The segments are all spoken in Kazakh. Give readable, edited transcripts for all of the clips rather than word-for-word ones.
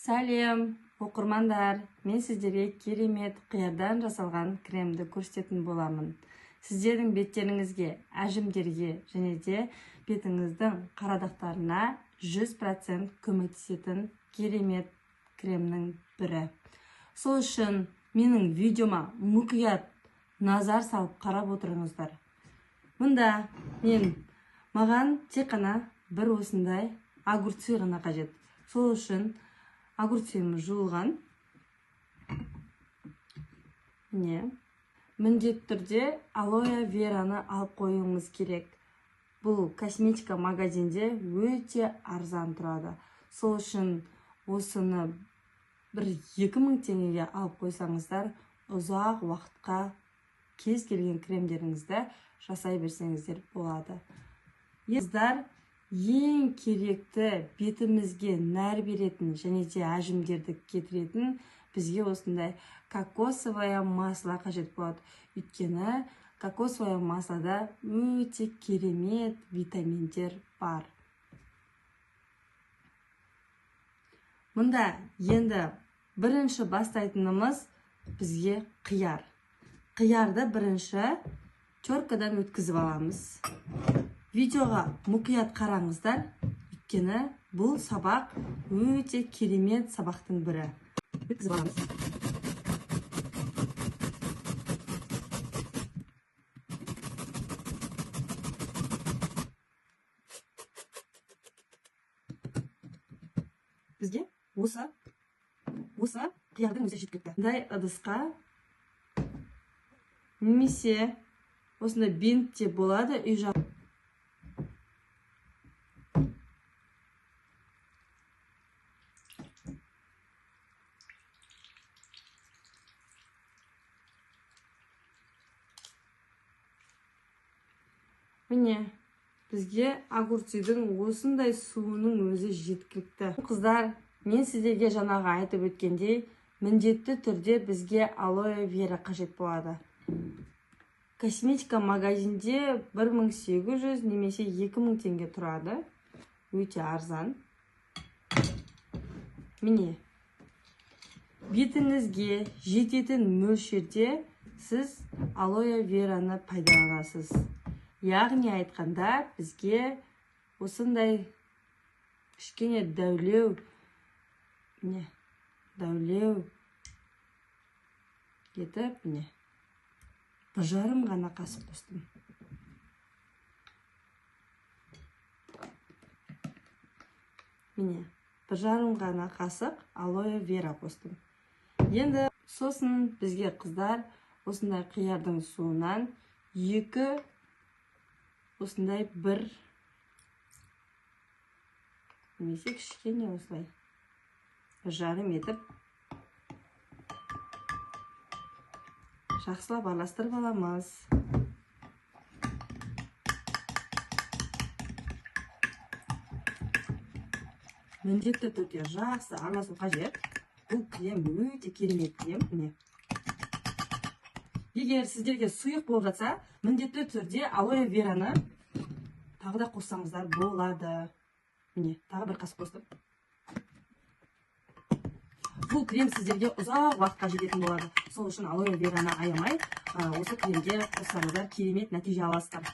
Сәлем, оқырмандар, мен сіздерге керемет қиярдан жасалған кремді көрсететін боламын. Сіздердің беттеріңізге, әжімдерге және де бетіңіздің қарадақтарына 100% көмектесетін керемет кремнің бірі. Сол үшін менің видеома мұқият назар салып қарап отырыңыздар. Мұнда маған тек қана бір осындай огурцы ғана қажет. Сол үшін огурцым жуылған. Міндетті түрде алоэ вераны алып қоюымыз керек. Бұл косметика магазинде өте арзан тұрады. Сол үшін осыны 1-2 теңгеге алып қойсаңыздар, ұзақ уақытқа кез келген кремдеріңізді жасай берсеңіздер болады. Қыздар, ең керекті бетімізге нәр беретін және де әжімдерді кетіретін бізге осындай кокосовое масло қажет болады. Өйткені кокосовое маслода өте керемет витаминдер бар. Мұнда енді бірінші бастайтынымыз бізге қияр. Қиярды бірінші теркадан өткізіп аламыз. Видеоға мұқият қараңыздар, өйткені бұл сабақ өте керемет сабақтың бірі. Өткізіп аламыз. Бізге осы қиярдың өзі жеткілікті. Дай ыдысқа немесе осындай бинтте болады, үй жағы. Міне, бізге огурцидың осындай суының өзі жеткілікті. Қыздар, мен сіздерге жаңағы айтып өткендей, міндетті түрде бізге алоэ вера қажет болады. Косметика магазинде 1800 немесе 2000 теңге тұрады. Өте арзан. Міне, бетіңізге жететін мөлшерде сіз алоэ вераны пайдаланасыз. Яғни айтқанда бізге осындай кішкене дәулеу етіп, 1,5 ғана қасық қостым. Міне, 1,5 ғана қасық алоэ вера қостым. Енді сосын бізге қыздар осындай қиярдың суынан 2 осындай 1 немесе кішкене осылай 1,5 етіп жақсылап араластырып аламыз. Міндетті түрде жақсы араласу қажет. Бұл крем өте керемет крем. Егер сіздерге сұйық болып жатса, міндетті түрде алоэ вераны тағы да қоссаңыздар болады. Міне, тағы 1 қасық қостым. Бұл крем сіздерге ұзақ уақытқа жететін болады. Сол үшін алоэ вераны аямай, осы кремге қоссаңыздар керемет нәтиже аласыздар.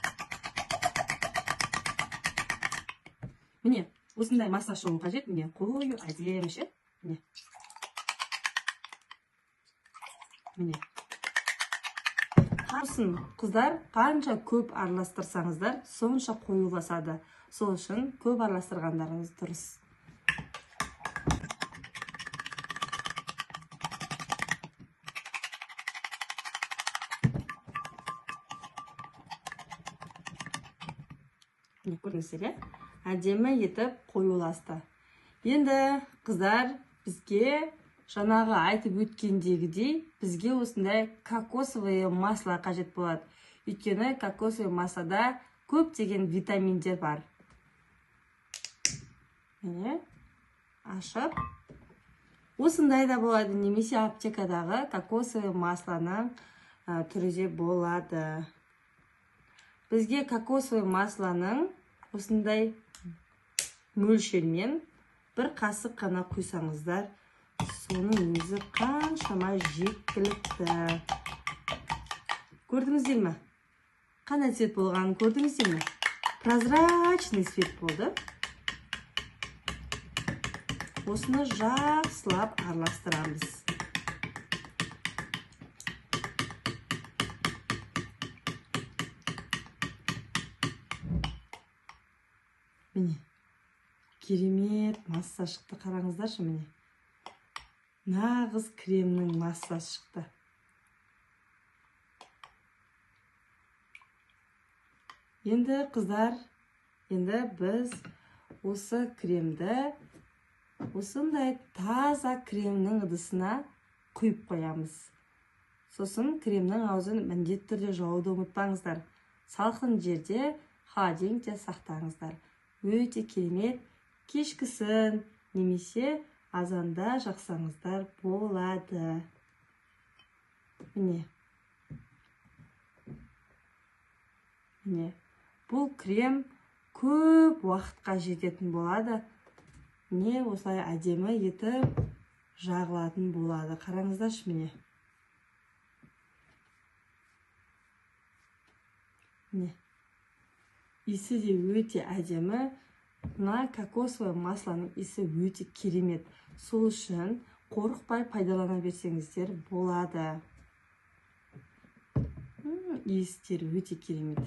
Міне, осындай массаж шығу қажет. Міне, қою әдемі ше. Міне. Қарсын, қыздар, қанша көп араластырсаңыздар, сонша қоюласады. Сол үшін көп араластырғандарыңыз дұрыс. Көрдіңіздер, әдемі етіп қоюласты. Енді қыздар, бізге жаңағы айтып өткендегідей, бізге осындай кокосовое масло қажет болады. Өйткені кокосовое маслода көптеген витаминдер бар. Міне, ашып. Осындай да болады, немесе аптекадағы кокосовое маслоның түріде болады. Бізге кокосовое маслоның осындай мөлшермен 1 қасық қана құйсаңыздар соның өзі қаншама жеткілікті. Көрдіңіздер ме? Қандай цвет болғанын көрдіңіздер ме? Прозрачный цвет болды. Осыны жақсылап араластырамыз. Міне, керемет масса шықты, қараңыздаршы, міне. Нағыз кремнің массасы шықты. Енді қыздар, енді біз осы кремді осындай таза кремнің ыдысына құйып қоямыз. Сосын кремнің аузын міндетті түрде жауды ұмытпаңыздар. Салқын жерде, холодильникте сақтаңыздар. Өте керемет, кешкісін немесе азанда жақсаңыздар болады. Міне. Бұл крем көп уақытқа жететін болады. Міне, осылай әдемі етіп жағылатын болады. Қараңыздаршы, міне. Иісі де өте әдемі. Мына кокосовое маслоның иісі өте керемет. Сол үшін қорықпай пайдалана берсеңіздер болады. Иістері өте керемет.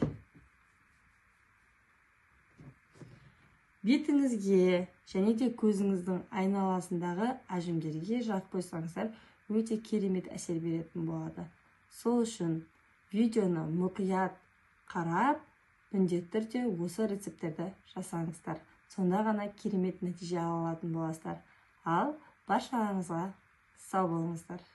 Бетіңізге және де көзіңіздің айналасындағы әжімдерге жағып қойсаңыздар, өте керемет әсер беретін болады. Сол үшін видеоны мұқият қарап, міндетті түрде осы рецепттерді жасаңыздар. Сонда ғана керемет нәтиже ала алатын боласыздар. Ал баршаларыңызға сау болыңыздар.